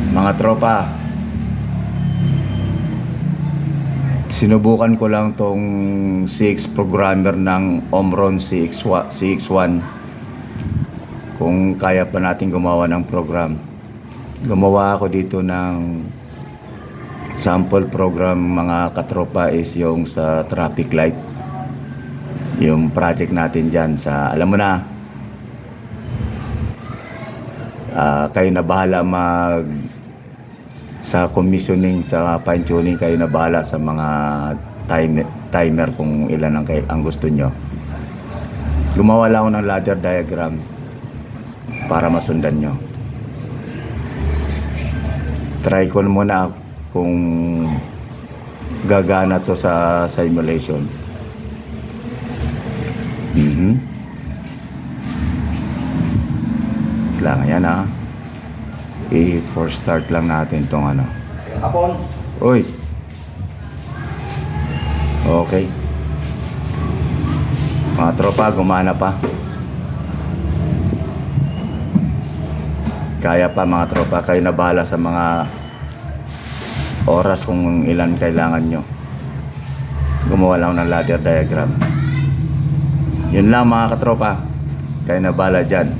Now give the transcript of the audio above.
Mga tropa, sinubukan ko lang tong CX programmer ng Omron CX1 kung kaya pa natin gumawa ng program. Gumawa ako dito ng sample program mga katropa, is yung sa traffic light, yung project natin dyan sa, alam mo na, kayo na bahala sa commissioning, sa fine tuning, kayo na bahala sa mga timer kung ilan ang gusto nyo. Gumawa lang ako ng ladder diagram para masundan nyo. Try ko muna kung gagana to sa simulation. Lang yan i-force start lang natin tong ano. Hapon. Uy. Okay. Mga tropa, gumana pa. Kaya pa mga tropa, kayo na bahala sa mga oras kung ilan kailangan nyo. Gumawa lang ng ladder diagram. Yun lang mga katropa, kayo na bahala dyan.